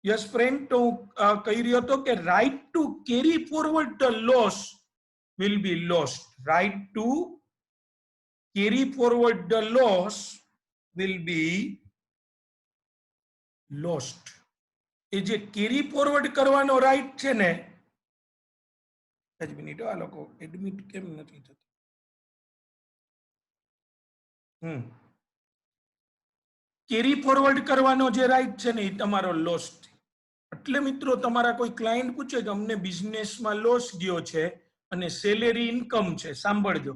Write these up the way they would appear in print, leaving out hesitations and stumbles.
Yes friend, તો કહી રહ્યો હતો કે right to carry forward the loss will be lost. Right to carry forward the loss will be lost. એ જે carry forward કરવાનો right છે ને, એક મિનિટ આ લોકો એડમિટ કેમ નથી થતું? કેરી ફોરવર્ડ કરવાનો જે રાઈટ છે ને એ તમારો લોસ છે. એટલે મિત્રો તમારા કોઈ ક્લાયન્ટ પૂછે કે અમને બિઝનેસમાં લોસ ગયો છે અને સેલેરી ઇન્કમ છે, સાંભળજો,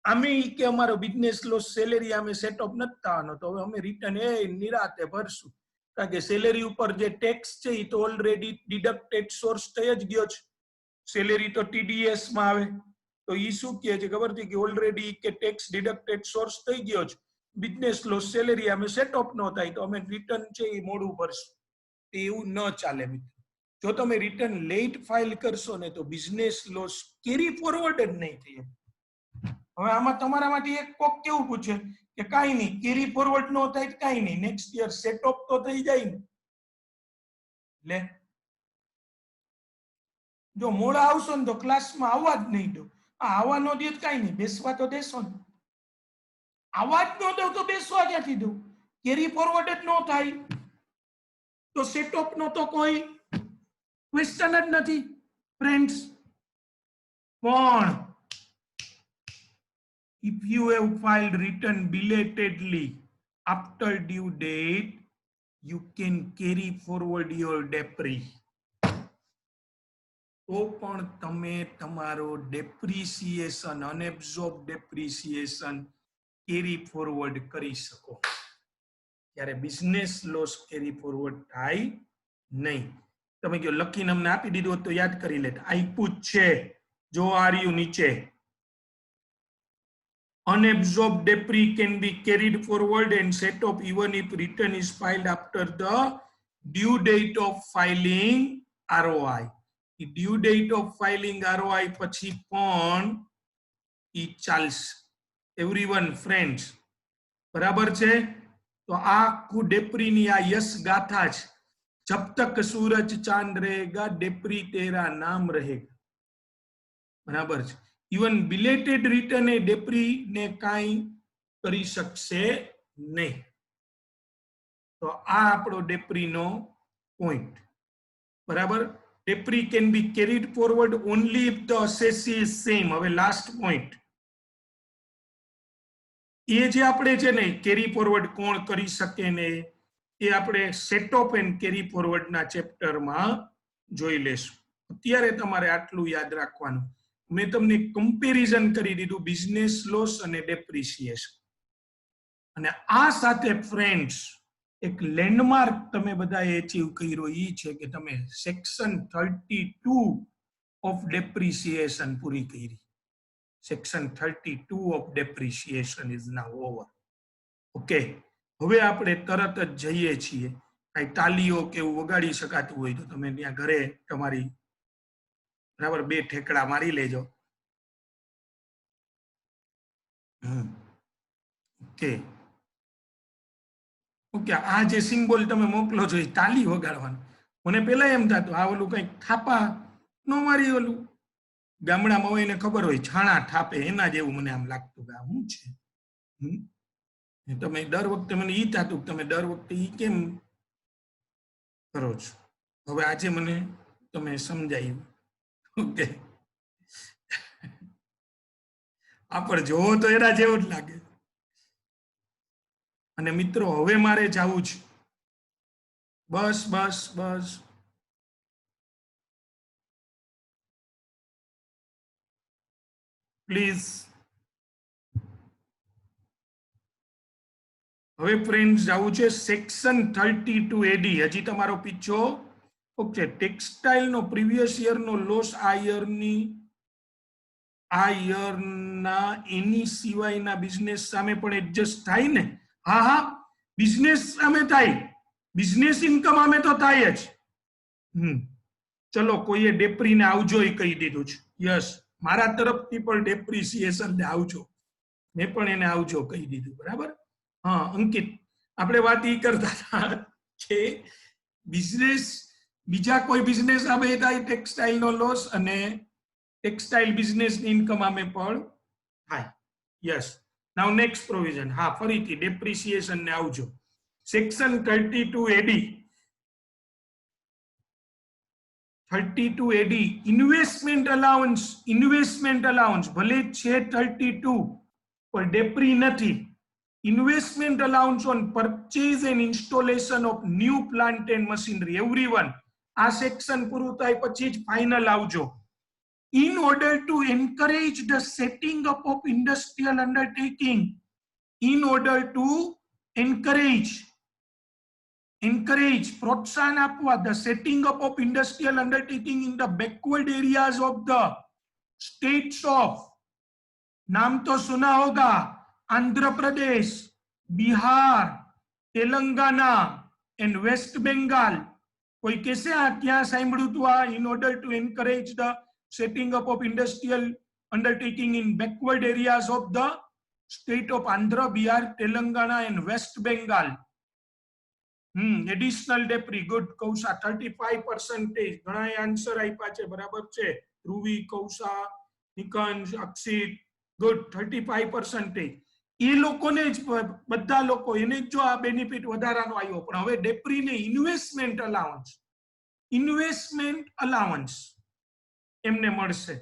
આમે કે અમારો બિઝનેસ લોસ સેલેરી અમે સેટઅપ નથી થવાનો, તો હવે અમે રિટર્ન નિરાતે ભરશું, કારણ કે સેલેરી ઉપર જે ટેક્સ છે એ તો ઓલરેડી ડિડક્ટેડ સોર્સ થઈ જ ગયો છે. સેલેરી તો ટીડીએસ માં આવે, તો એ શું કહે છે ખબર છે કે ઓલરેડી કે ટેક્સ ડિડક્ટેડ સોર્સ થઈ ગયો છે. બિઝનેસ લોસ સેલેરી અમે સેટઅપ ન થાય તો અમે રિટર્ન છે એ મોડું ભરશું. એવું ન ચાલે મિત્રો. જો તમે રિટર્ન લેટ ફાઇલ કરશો ને તો બિઝનેસ લોસ કેરી ફોરવર્ડ જ નહીં થાય. હવે આમાં તમારા માટે એક કોક કેવું પૂછે કે કાઈ નહીં, કેરી ફોરવર્ડ નો થાય કાઈ નહીં, નેક્સ્ટ યર સેટઅપ તો થઈ જાય ને. લે, જો મોડા આવશો ને તો ક્લાસમાં આવવા જ નહીં દો. આવવા ન દે કાઈ નહીં, બેસવા તો દેશો ને. આવવા જ ન દઉં તો બેસવા ક્યાંથી દઉં? કેરી ફોરવર્ડ જ ન થાય તો સેટઅપ નો તો કોઈ ક્વેશ્ચન જ નથી ફ્રેન્ડ્સ. પણ if you have filed return belatedly after due date, you can carry forward your debris. તો પણ તમે તમારો ડેપ્રિસિએશન, અનએબ્સોર્બ ડેપ્રિસિએશન કેરી ફોરવર્ડ કરી શકો. ત્યારે બિઝનેસ લોસ કેરી ફોરવર્ડ થાય નહીં. તમે કહો લખીને અમને આપી દીધું તો યાદ કરી લેતા. આપ્યું જ છે, જો આ રહ્યું નીચે. Unabsorbed debris can be carried forward and set off even if return is filed after the due date of filing ROI. Due date of filing ROI પછી પણ ઈ ચાલશે. એવરીવન ફ્રેન્ડ્સ, બરાબર છે? તો આ આખું ડેપ્રીની આ યશ ગાથા છે. જબ તક સૂરજ ચાંદ રહેગા ડેપ્રી તેરા નામ રહેગા. બરાબર છે? ઇવન બિલેટેડ રિટર્ન એ ડેપ્રી ને કાંઈ કરી શકશે નહીં. તો આ આપણો ડેપ્રીનો પોઈન્ટ. બરાબર? Depri can be carried forward only if the assessee is same. હવે લાસ્ટ પોઈન્ટ. એ જે આપણે છે ને કેરી ફોરવર્ડ કોણ કરી શકે ને એ આપણે સેટઅપ એન્ડ કેરી ફોરવર્ડ ના ચેપ્ટરમાં જોઈ લેશું. અત્યારે તમારે આટલું યાદ રાખવાનું. મેં તમને કમ્પેરિઝન કરી દીધું બિઝનેસ લોસ અને ડેપ્રિસિએશન. અને આ સાથે ફ્રેન્ડ્સ એક લેન્ડમાર્ક તમે બધાએ અચીવ કર્યો એ છે કે તમે સેક્શન 32 ઓફ ડેપ્રિસિએશન પૂરી કરી. Section 32 of depreciation is now over. Okay, હવે આપણે તરત જ જઈએ છીએ. કઈ તાલીઓ કે એવું વગાડી શકાતું હોય તો તમે ત્યાં ઘરે તમારી બરાબર 2 ઠેકડા મારી લેજો. ઓકે ઓકે, આ જે સિમ્બોલ તમે મોકલો છો એ તાલી વગાડવાનું. મને પેલા એમ થતું આ ઓલું કઈક થાપા નો મારી, ઓલું ગામડામાં હોય એને ખબર હોય છાણા થાપે એના જેવું મને આમ લાગતું કે આ શું છે. તમે દર વખતે મને ઈ થતું તમે દર વખતે ઈ કેમ કરો છો. હવે આજે મને તમે સમજાયું. ઓકે, આ પણ જોવો તો એના જેવું જ લાગે. અને મિત્રો હવે મારે જવું છે. બસ બસ બસ, પ્લીઝ. હવે ફ્રેન્ડ્સ જવું છે સેક્શન 32 એડી. હજી તમારો પીછો. ઓકે, ટેક્સટાઇલ નો પ્રીવિયસ યર નો લોસ આ યરના એની સિવાયના બિઝનેસ સામે પણ એડજસ્ટ થાય ને? હા હા, બિઝનેસ સામે થાય, બિઝનેસ ઇન્કમ આમે તો થાય જ. ચલો, કોઈએ ડેપ્રીને આવજો એ કહી દીધું છે. યસ, મારા તરફથી પણ ડેપ્રિસિએશન ને આવજો. મેં પણ એને આવજો કહી દીધું. બરાબર? હા અંકિત, આપણે વાત ઈ કરતા હતા કે બિઝનેસ બીજા કોઈ બિઝનેસ આમે થાય ટેક્સટાઇલ નો લોસ અને ટેક્સટાઇલ બિઝનેસ ની ઇન્કમ આમે પણ થાય. યસ. નાઉ નેક્સ્ટ પ્રોવિઝન. હા, ફરીથી ડેપ્રિસિએશન ને આવજો. સેક્શન 32 એડી 32 એડી ઇન્વેસ્ટમેન્ટ અલાઉન્સ ભલે છે 32 પણ ડેપ્રી નથી. Investment allowance on purchase and installation of new plant and machinery. Everyone આ સેક્શન પૂરું થાય પછી જ ફાઇનલ આવજો. In order to encourage the setting up of industrial undertaking, in order to encourage પ્રોત્સાહન આપવા the setting up of industrial undertaking in the backward areas of the states of, नाम तो सुना होगा, आंध्र प्रदेश, बिहार, तेलंगाना एंड वेस्ट बंगाल. कोई कैसे क्या સાંભળ્યું તું આ? in order to encourage the setting up of industrial undertaking in backward areas of the state of Andhra, Bihar, Telangana and West Bengal. Additional depri. Good Kausha. 35%. ઘણા આન્સર આપ્યા છે, બરાબર છે. ધ્રુવી, કૌશા, નિકંજ, અક્ષિત. ગુડ. 35%. એ લોકોને જ બધા લોકો એને જ જો આ બેનિફિટ વધારાનો આવ્યો. પણ હવે ડેપ્રી ને ઇન્વેસ્ટમેન્ટ અલાવન્સ એમને મળશે.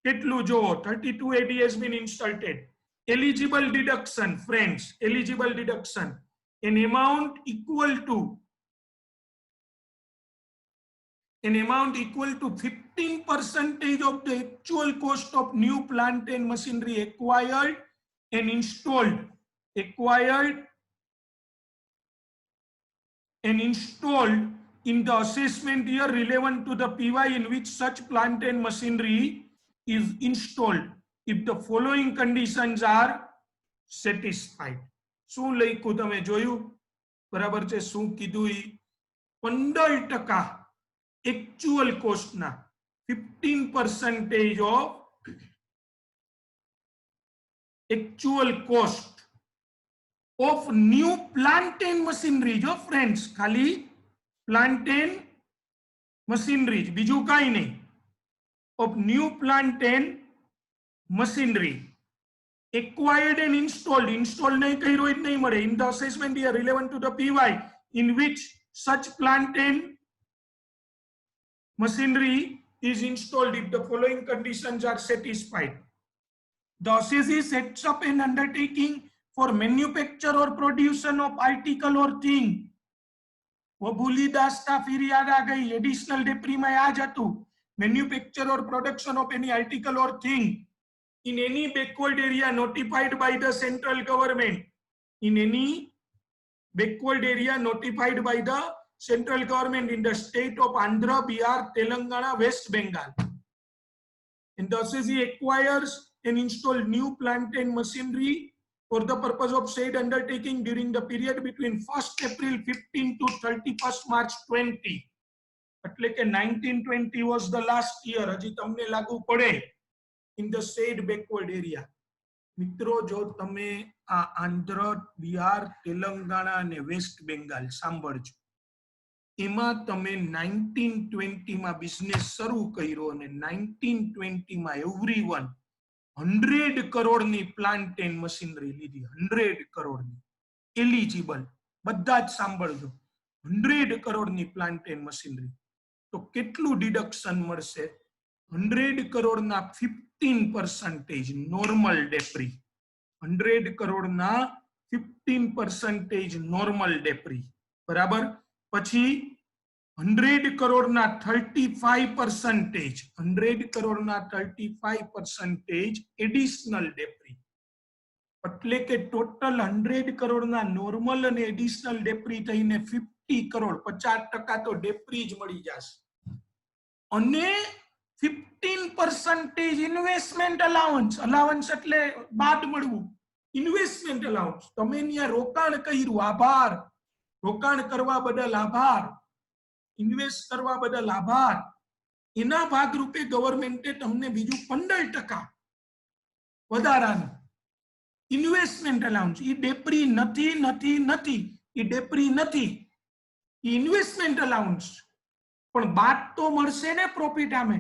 કેટલું જોવો. 32 AD has been inserted. Eligible deduction, friends. Eligible deduction. An amount equal to 15% of the actual cost of new plant and machinery acquired and installed in the assessment year relevant to the PY in which such plant and machinery is installed, if the following conditions are satisfied. શું લખ્યું તમે જોયું? બરાબર છે. શું કીધું? 15% actual cost ના 15% of actual cost of new plant and machinery. જો friends, ખાલી plant and machinery, બીજું કાઈ નહીં. of new plant and machinery acquired and installed નહીં કર્યો જ નહીં મળે. in the assessment year relevant to the PY in which such plant and machinery is installed, if the following conditions are satisfied. The assessee sets up an undertaking for manufacture or production of article or thing. वो भूली दास्ता फिर याद आ गई. Additional डेप्री में आ जातु. Manufacture और production of any article और thing in any backward area notified by the central government. In any backward area notified by the central government in the state of Andhra, Bihar, Telangana, West Bengal. And the assessee acquires and installs new plant and machinery for the purpose of said undertaking during the period between 1st April 15 to 31st March 20. એટલે કે 1920 was the last year. હજી તમને લાગુ પડે in the said backward area. મિત્રો, જો તમે આ આંધ્ર, બિહાર, તેલંગાણા અને વેસ્ટ બેંગાલ સાંભળજો, એમાં તમે 1920 માં બિઝનેસ શરૂ કર્યો અને 1920 માં એવરીવન 100 કરોડની પ્લાન્ટ એન્ડ મશીનરી લીધી. 100 કરોડની એલિજિબલ. બધા જ સાંભળજો. 100 કરોડની પ્લાન્ટ એન્ડ મશીનરી. તો કેટલું ડિડક્શન મળશે? 100 કરોડના 15% નોર્મલ ડેપ્રી. 100 કરોડના 15% નોર્મલ ડેપ્રી. બરાબર. પછી 100 કરોડના 35%, 100 કરોડના 35% એડિશનલ ડેપ્રી. એટલે કે ટોટલ 100 કરોડના નોર્મલ અને એડિશનલ ડેપ્રી થઈને 50 કરોડ, 50% તો ડેપ્રી જ મળી જશે. અને 15% ઇન્વેસ્ટમેન્ટ અલાવન્સ એટલે બાદ મળવું. ઇન્વેસ્ટમેન્ટ અલાવન્સ. તમે ત્યાં રોકાણ કર્યું, આભાર. રોકાણ કરવા બદલ આભાર. ઇન્વેસ્ટ કરવા બદલ આભાર. એના ભાગરૂપે ગવર્મેન્ટે તમને બીજું 15% વધારાનું ઇન્વેસ્ટમેન્ટ અલાઉન્સ. એ ડેપ્રી નથી. એ ડેપ્રી નથી. ઇન્વેસ્ટમેન્ટ અલાઉન્સ, પણ બાદ તો મળશે ને પ્રોફિટ આમે.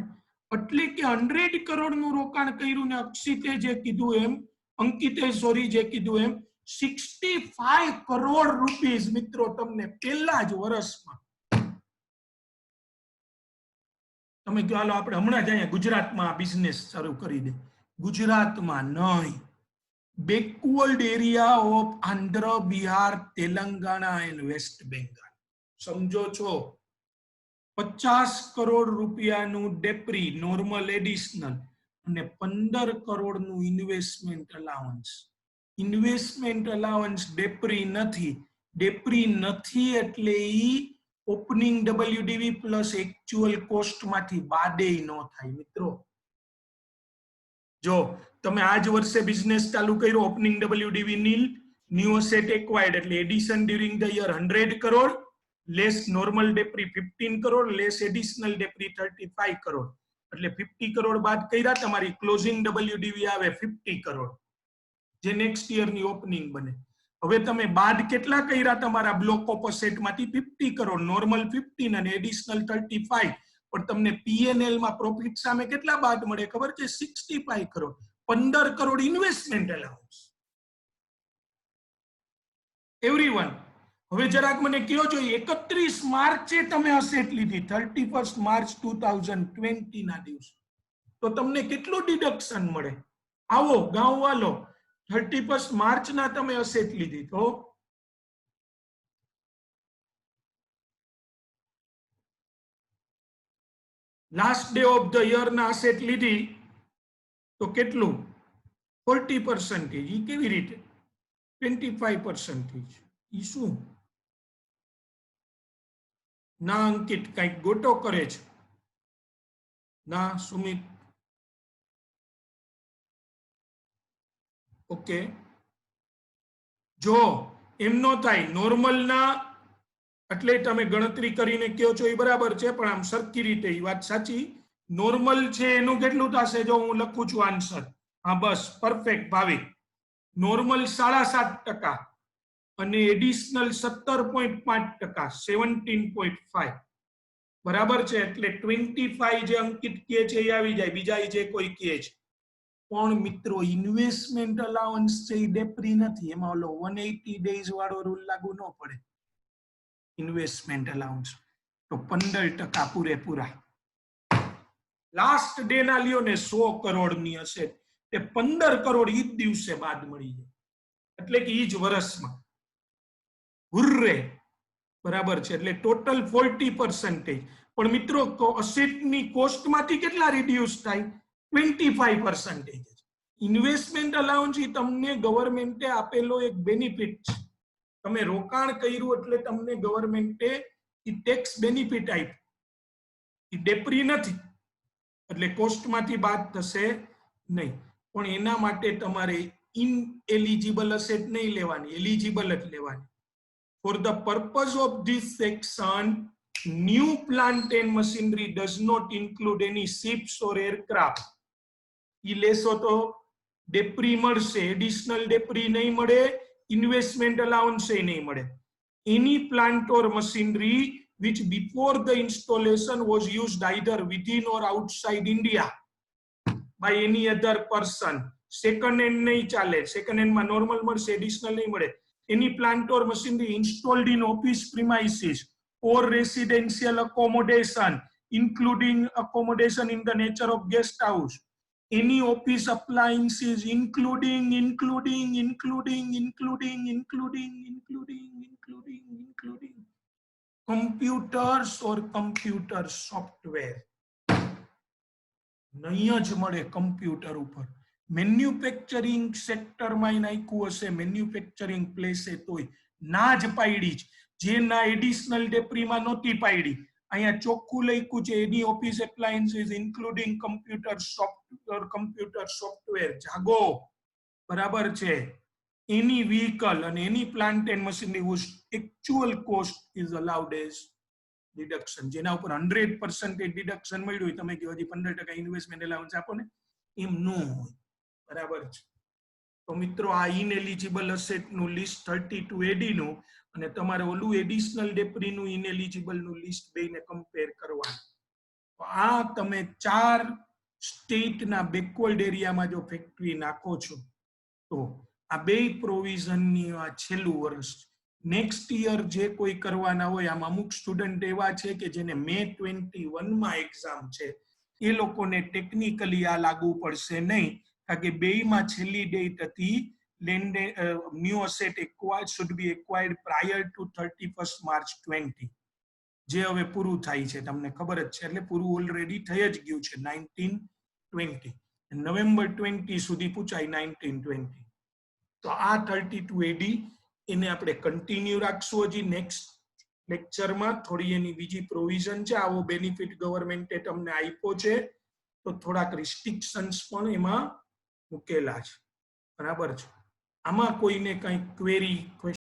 એટલે કે 100 કરોડનું રોકાણ કર્યું ને અક્ષિતે જે કીધું એમ, અંકિતે સોરી જે કીધું એમ 65 કરોડ રૂપીસ મિત્રો તમને પહેલા જ વર્ષમાં. તમે કહો હાલો આપણે હમણાં જ અહીંયા ગુજરાતમાં બિઝનેસ શરૂ કરી દે. ગુજરાતમાં નહીં, backward area of Andhra, Bihar, Telangana and West Bengal. સમજો છો? 50 કરોડ રૂપિયાનું ડેપ્રી નોર્મલ એડિશનલ અને 15 કરોડનું ઇન્વેસ્ટમેન્ટ અલાવન્સ. ઇન્વેસ્ટમેન્ટ અલાવન્સ ડેપ્રી નથી એટલે ઈ ઓપનિંગ ડબલ્યુડીવી પ્લસ એક્ચ્યુઅલ કોસ્ટ માંથી બાદે ન થાય મિત્રો. જો તમે આજ વર્ષે બિઝનેસ ચાલુ કર્યો, opening WDV nil, new asset acquired એટલે addition during the year 100 crore, less normal depri 15 crore, less additional depri 35 crore, એટલે 50 કરોડ બાદ કર્યા તમારી ક્લોઝિંગ ડબલ્યુડીવી આવે 50 કરોડ, જે નેક્સ્ટ યર ની ઓપનિંગ બને. હવે તમે બાદ કેટલા કર્યા તમારા બ્લોક ઓફ એસેટ માંથી? 50 કરોડ, નોર્મલ 15 અને એડિશનલ 35, પણ તમને પીએનએલ માં પ્રોફિટ સામે કેટલા બાદ મળે ખબર છે? 65 crore. 15 crore investment allowance. Everyone હવે જરાક મને કયો છો, 31 માર્ચે તમે અસેટ લીધી, 31 માર્ચ 2020 ના દિવસે, તો તમને કેટલું ડિડક્શન મળે? આવો ગાંવ વાલો, 31 માર્ચ ના તમે અસેટ લીધી તો last day of the year ના અસેટ લીધી તો કેટલું? 40%. ઈ કેવી રીતે? 25%. ઈ શું? ના અંકિત કઈક ગોટો કરે છે. ના સુમિત, ઓકે. જો એમ નો થાય, નોર્મલ ના એટલે તમે ગણતરી કરીને કયો છો એ બરાબર છે, પણ આમ સરખી રીતે એ વાત સાચી. નોર્મલ છે એનું કેટલું થશે? જો હું લખું છું આન્સર, હા બસ પરફેક્ટ ભાવિક. નોર્મલ 7.5% અને એડિશનલ 17.5%, 17.5 બરાબર છે. એટલે 25 જે અંકિત કહે છે એ આવી જાય, બીજા જે કોઈ કહે છે. પણ મિત્રો ઇન્વેસ્ટમેન્ટ અલાવન્સ છે એ ડેપ્રી નથી, એમાં ઓલો 180 ડેઝ વાળો રૂલ લાગુ ન પડે. ઇન્વેસ્ટમેન્ટ અલાઉન્સ તો 15% પૂરેપૂરા. લાસ્ટ ડે ના લ્યો ને 100 કરોડ ની હશે તે 15 કરોડ ઈ જ દિવસે બાદ મળી જાય, એટલે કે ઈ જ વર્ષમાં. હુર્રે, બરાબર છે. એટલે ટોટલ 40%. પણ મિત્રો અસેટની કોસ્ટમાંથી કેટલા રિડ્યુસ થાય? 25%. ઇન્વેસ્ટમેન્ટ અલાઉન્સ એ તમને ગવર્મેન્ટે આપેલો એક બેનિફિટ છે. તમે રોકાણ કર્યું એટલે તમને ગવર્મેન્ટે ટેક્સ બેનિફિટ આપી, એ ડેપ્રી નથી એટલે કોસ્ટમાંથી બાદ થશે નહીં. પણ એના માટે તમારે ઇનએલિજિબલ અસેટ નહીં લેવાની, એલિજિબલ જ લેવાની. For the purpose of this section, new plant and machinery does not include any ships or aircraft. ઈ લેશો તો ડેપ્રી મળશે, એડિશનલ ડેપ્રી નહીં મળે, ઇન્વેસ્ટમેન્ટ અલાઉન્સ નહીં મળે. Any plant or machinery which before the installation was used either within or outside India by any other person. Second hand નહીં ચાલે, second hand માં નોર્મલ મળશે, એડિશનલ નહીં મળે. Any plant or machinery installed in office premises or residential accommodation, including accommodation in the nature of guest house. Any office appliances, including computers or computer software. નહીં જ મળે computer ઉપર. Manufacturing સેક્ટરમાં નાખ્યું હશે, મેન્યુફેક્ચરિંગ પ્લેસે તોય ના જ પાડી જ, જે ના એડિશનલ ડેપ્રીમાં નહોતી પાડી. અહીંયા ચોખ્ખું લખ્યું છે any office appliances including computer software. જાગો, બરાબર છે. એની વ્હીકલ અને any plant and machinery whose actual cost is allowed as deduction, જેના ઉપર 100% ડિડક્શન મળ્યું હોય, તમે કહો હજી 15% ઇન્વેસ્ટમેન્ટ એલાઉન્સ આપો ને, એમ ન હોય. બરાબર છે. તો મિત્રો આ ઇનએલિજિબલ અસેટનું લિસ્ટ 32 એડીનું અને તમારે ઓલું એડિશનલ ડેપ્રીનું ઇનએલિજિબલનું લિસ્ટ બેને કમ્પેર કરવાનું. તો આ તમે 4 સ્ટેટના બેકવર્ડ એરિયામાં જો ફેક્ટરી નાખો છો તો આ બે પ્રોવિઝનની આ છેલ્લું વર્ષ. નેક્સ્ટ યર જે કોઈ કરવાના હોય, આમાં અમુક સ્ટુડન્ટ એવા છે કે જેને મે 21 એક્ઝામ છે, એ લોકોને ટેકનિકલી આ લાગુ પડશે નહીં, કારણ કે બેયમાં છેલ્લી ડેટ હતી land new asset acquired should be acquired prior to 31 March 20, જે હવે પૂરું થાય છે, તમને ખબર જ છે, એટલે પૂરું ઓલરેડી થઈ જ ગયું છે 1920. નવેમ્બર 20 સુધી પૂછાય 1920. તો આ 32 એડી એને આપણે કન્ટિન્યુ રાખશું હજી નેક્સ્ટ લેક્ચરમાં. થોડી એની બીજી પ્રોવિઝન છે, આવો બેનિફિટ ગવર્મેન્ટે તમને આપ્યો છે તો થોડાક રિસ્ટ્રિક્શન્સ પણ એમાં મૂકેલા છે, બરાબર છે. આમાં કોઈને કંઈ ક્વેરી